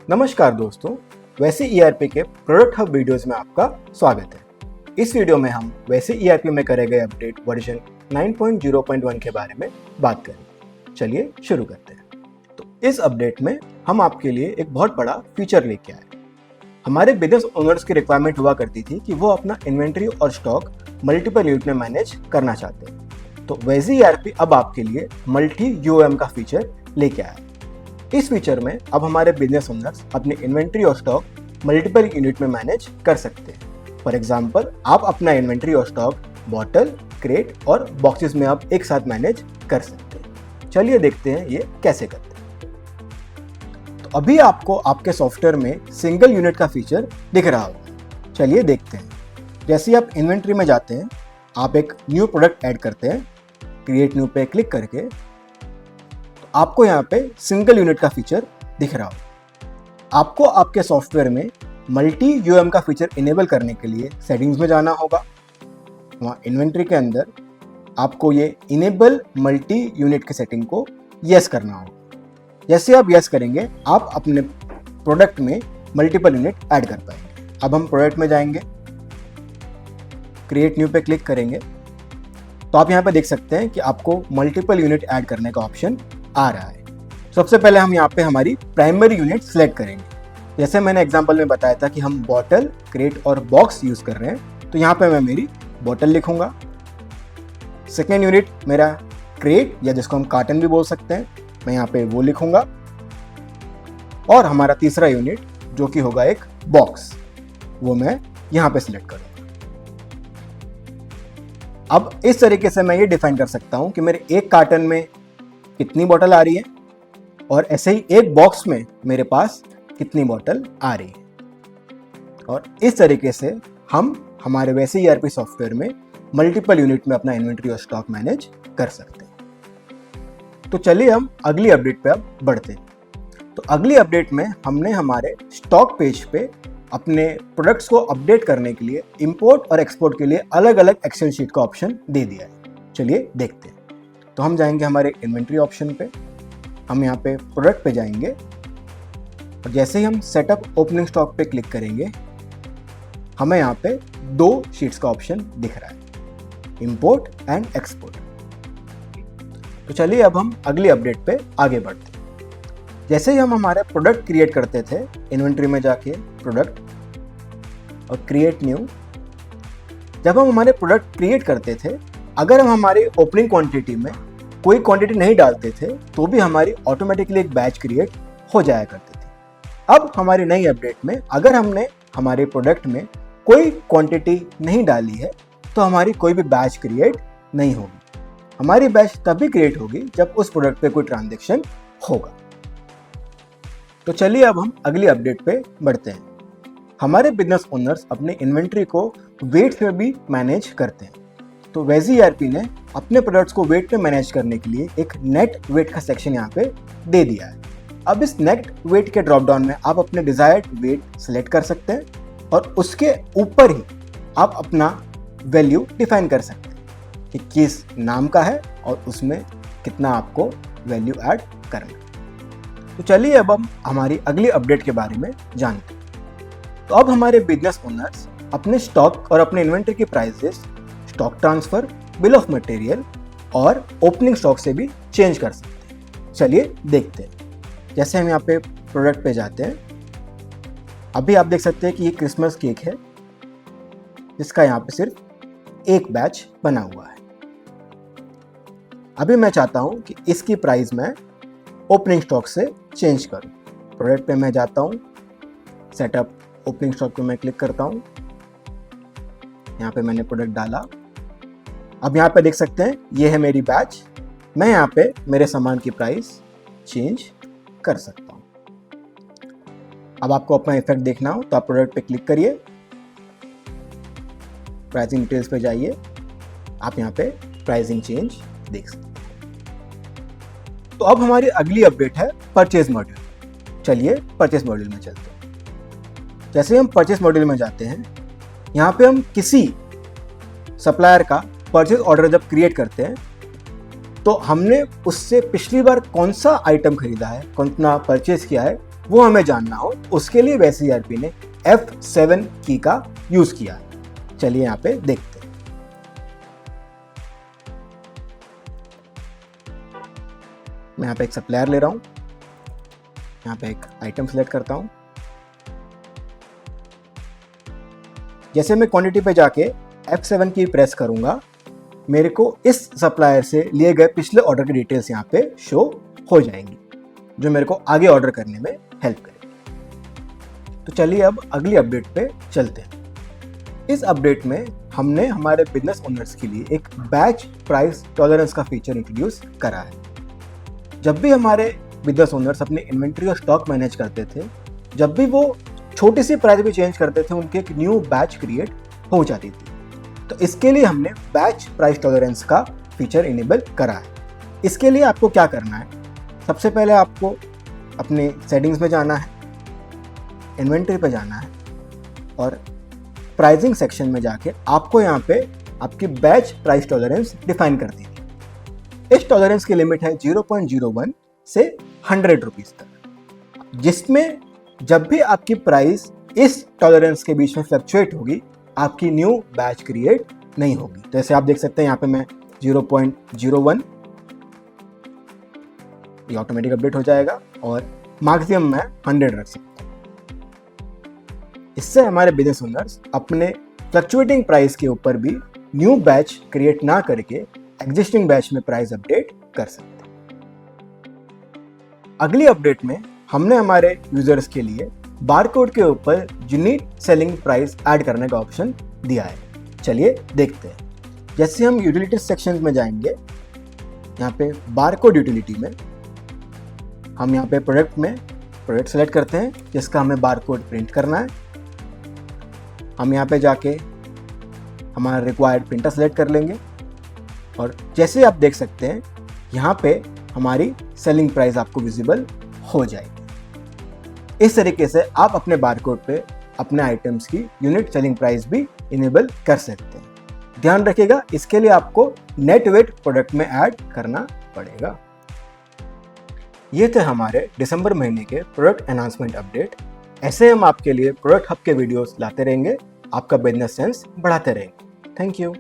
नमस्कार दोस्तों, वैसे ईआरपी के प्रोडक्ट हब वीडियोस में आपका स्वागत है। इस वीडियो में हम वैसे ईआरपी में करे गए अपडेट वर्जन 9.0.1 के बारे में बात करेंगे। चलिए शुरू करते हैं। तो इस अपडेट में हम आपके लिए एक बहुत बड़ा फीचर लेके आए। हमारे बिजनेस ओनर्स की रिक्वायरमेंट हुआ करती थी कि वो अपना इन्वेंट्री और स्टॉक मल्टीपल यूनिट में मैनेज करना चाहते हैं। तो वैसे ईआरपी अब आपके लिए मल्टी यूएम का फीचर लेके आया। इस फीचर में अब हमारे बिजनेस ओनर्स अपने इन्वेंट्री और स्टॉक मल्टीपल यूनिट में मैनेज कर सकते हैं। फॉर एग्जांपल, आप अपना इन्वेंट्री और स्टॉक बॉटल, क्रेट और बॉक्सेस में आप एक साथ मैनेज कर सकते हैं। चलिए देखते हैं ये कैसे करते हैं। तो अभी आपको आपके सॉफ्टवेयर में सिंगल यूनिट का फीचर दिख रहा होगा। चलिए देखते हैं। जैसे ही आप इन्वेंट्री में जाते हैं, आप एक न्यू प्रोडक्ट ऐड करते हैं। क्रिएट न्यू पे क्लिक करके आपको यहाँ पे सिंगल यूनिट का फीचर दिख रहा हो। आपको आपके सॉफ्टवेयर में मल्टी यूएम का फीचर इनेबल करने के लिए सेटिंग्स में जाना होगा। वहाँ इन्वेंट्री के अंदर आपको ये इनेबल मल्टी यूनिट की सेटिंग को यस करना होगा। जैसे आप यस करेंगे, आप अपने प्रोडक्ट में मल्टीपल यूनिट ऐड कर पाएंगे। अब हम प्रोडक्ट में जाएंगे, क्रिएट न्यू पे क्लिक करेंगे तो आप यहाँ पे देख सकते हैं कि आपको मल्टीपल यूनिट ऐड करने का ऑप्शन आ रहा है। सबसे पहले हम यहाँ पे हमारी प्राइमरी यूनिट सेलेक्ट करेंगे। जैसे मैंने एग्जांपल में बताया था कि हम बॉटल, क्रेट और बॉक्स यूज कर रहे हैं, तो यहाँ पे मैं मेरी बॉटल लिखूंगा। सेकेंड यूनिट मेरा क्रेट या जिसको हम कार्टन भी बोल सकते हैं, मैं यहाँ पे वो लिखूंगा। और हमारा तीसरा यूनिट जो कि होगा एक बॉक्स, वो मैं यहाँ पे सिलेक्ट करूंगा। अब इस तरीके से मैं ये डिफाइन कर सकता हूँ कि मेरे एक कार्टन में कितनी बोतल आ रही है और ऐसे ही एक बॉक्स में मेरे पास कितनी बोतल आ रही है। और इस तरीके से हम हमारे वैसे ईआरपी सॉफ्टवेयर में मल्टीपल यूनिट में अपना इन्वेंट्री और स्टॉक मैनेज कर सकते हैं। तो चलिए हम अगली अपडेट पे अब बढ़ते हैं। तो अगली अपडेट में हमने हमारे स्टॉक पेज पे अपने प्रोडक्ट्स को अपडेट करने के लिए इंपोर्ट और एक्सपोर्ट के लिए अलग अलग एक्सेल शीट का ऑप्शन दे दिया है। चलिए देखते हैं। तो हम जाएंगे हमारे इन्वेंट्री ऑप्शन पे, हम यहाँ पे प्रोडक्ट पे जाएंगे और जैसे ही हम सेटअप ओपनिंग स्टॉक पे क्लिक करेंगे, हमें यहाँ पे दो शीट्स का ऑप्शन दिख रहा है, इंपोर्ट एंड एक्सपोर्ट। तो चलिए अब हम अगली अपडेट पे आगे बढ़ते हैं। जैसे ही हम हमारे प्रोडक्ट क्रिएट करते थे, इन्वेंट्री में जाके प्रोडक्ट और क्रिएट न्यू, जब हम हमारे प्रोडक्ट क्रिएट करते थे, अगर हम हमारी ओपनिंग क्वांटिटी में कोई क्वांटिटी नहीं डालते थे तो भी हमारी ऑटोमेटिकली एक बैच क्रिएट हो जाया करती थी। अब हमारी नई अपडेट में अगर हमने हमारे प्रोडक्ट में कोई क्वांटिटी नहीं डाली है तो हमारी कोई भी बैच क्रिएट नहीं होगी। हमारी बैच तभी क्रिएट होगी जब उस प्रोडक्ट पे कोई ट्रांजैक्शन होगा। तो चलिए अब हम अगली अपडेट पे बढ़ते हैं। हमारे बिजनेस ओनर्स अपने इन्वेंट्री को वेट से भी मैनेज करते हैं। तो वैसे ईआरपी ने अपने प्रोडक्ट्स को वेट पे मैनेज करने के लिए एक नेट वेट का सेक्शन यहाँ पे दे दिया है। अब इस नेट वेट के ड्रॉप डाउन में आप अपने डिजायर्ड वेट सेलेक्ट कर सकते हैं और उसके ऊपर ही आप अपना वैल्यू डिफाइन कर सकते हैं कि किस नाम का है और उसमें कितना आपको वैल्यू ऐड करना है। तो चलिए अब हम हमारी अगली अपडेट के बारे में जानते हैं। तो अब हमारे बिजनेस ओनर्स अपने स्टॉक और अपने इन्वेंट्री की prices stock transfer, bill of material और ओपनिंग स्टॉक से भी चेंज कर सकते हैं। चलिए देखते हैं। जैसे हम यहाँ पे प्रोडक्ट पे जाते हैं, अभी आप देख सकते हैं कि ये क्रिसमस केक है जिसका यहाँ पे सिर्फ एक बैच बना हुआ है। अभी मैं चाहता हूँ कि इसकी प्राइस मैं ओपनिंग स्टॉक से चेंज करूँ। प्रोडक्ट पे मैं जाता हूँ, सेटअप ओपनिंग स्टॉक पे मैं क्लिक करता हूँ। यहाँ पे मैंने प्रोडक्ट डाला। अब यहाँ पे देख सकते हैं ये है मेरी बैच। मैं यहाँ पे मेरे सामान की प्राइस चेंज कर सकता हूँ। अब आपको अपना इफेक्ट देखना हो तो आप प्रोडक्ट पे क्लिक करिए, प्राइसिंग डिटेल्स पे जाइए, आप यहाँ पे प्राइसिंग चेंज देख सकते हैं। तो अब हमारी अगली अपडेट है परचेज मॉड्यूल। चलिए परचेज मॉड्यूल में चलते हैं। जैसे हम परचेज मॉड्यूल में जाते हैं, यहाँ पे हम किसी सप्लायर का परचेज ऑर्डर जब क्रिएट करते हैं तो हमने उससे पिछली बार कौन सा आइटम खरीदा है, कितना परचेज किया है, वो हमें जानना हो, उसके लिए वैसे ERP ने F7 की का यूज किया है। चलिए यहाँ पे देखते हैं। मैं यहाँ पे एक सप्लायर ले रहा हूँ, यहाँ पे एक आइटम सेलेक्ट करता हूँ। जैसे मैं क्वांटिटी पे जाके F7 की प्रेस करूंगा, मेरे को इस सप्लायर से लिए गए पिछले ऑर्डर की डिटेल्स यहाँ पे शो हो जाएंगी, जो मेरे को आगे ऑर्डर करने में हेल्प करेगी। तो चलिए अब अगली अपडेट पे चलते हैं। इस अपडेट में हमने हमारे बिजनेस ओनर्स के लिए एक बैच प्राइस टॉलरेंस का फीचर इंट्रोड्यूस करा है। जब भी हमारे बिजनेस ओनर्स अपनी इन्वेंट्री और स्टॉक मैनेज करते थे, जब भी वो छोटी सी प्राइस भी चेंज करते थे, उनके एक न्यू बैच क्रिएट हो जाती थी। तो इसके लिए हमने बैच प्राइस टॉलरेंस का फीचर इनेबल करा है। इसके लिए आपको क्या करना है, सबसे पहले आपको अपने सेटिंग्स में जाना है, इन्वेंट्री पे जाना है और प्राइसिंग सेक्शन में जाके आपको यहाँ पे आपकी बैच प्राइस टॉलरेंस डिफाइन कर दी है। इस टॉलरेंस की लिमिट है 0.01 से 100 रुपीज़ तक, जिसमें जब भी आपकी प्राइस इस टॉलरेंस के बीच में फ्लक्चुएट होगी, आपकी न्यू बैच क्रिएट नहीं होगी। जैसे आप देख सकते हैं यहाँ पे मैं 0.01, ये ऑटोमेटिक अपडेट हो जाएगा और मैक्सिमम मैं 100 रख सकता हूँ। इससे हमारे बिजनेस ओनर्स अपने फ्लक्चुएटिंग प्राइस के ऊपर भी न्यू बैच क्रिएट ना करके एग्जिस्टिंग बैच में प्राइस अपडेट कर सकते हैं। अगली अपडेट में हमने हमारे यूजर्स के लिए बारकोड के ऊपर यूनिक सेलिंग प्राइस ऐड करने का ऑप्शन दिया है। चलिए देखते हैं। जैसे हम यूटिलिटी सेक्शन में जाएंगे, यहाँ पे बारकोड यूटिलिटी में हम यहाँ पे प्रोडक्ट सेलेक्ट करते हैं जिसका हमें बारकोड प्रिंट करना है। हम यहाँ पे जाके हमारा रिक्वायर्ड प्रिंटर सेलेक्ट कर लेंगे और जैसे आप देख सकते हैं यहाँ पे हमारी सेलिंग प्राइस आपको विजिबल हो जाएगी। इस तरीके से आप अपने बारकोड पे अपने आइटम्स की यूनिट सेलिंग प्राइस भी इनेबल कर सकते हैं। ध्यान रखिएगा, इसके लिए आपको नेट वेट प्रोडक्ट में ऐड करना पड़ेगा। ये थे हमारे दिसंबर महीने के प्रोडक्ट एनहांसमेंट अपडेट। ऐसे हम आपके लिए प्रोडक्ट हब के वीडियोस लाते रहेंगे, आपका बिजनेस सेंस बढ़ाते रहेंगे। Thank you.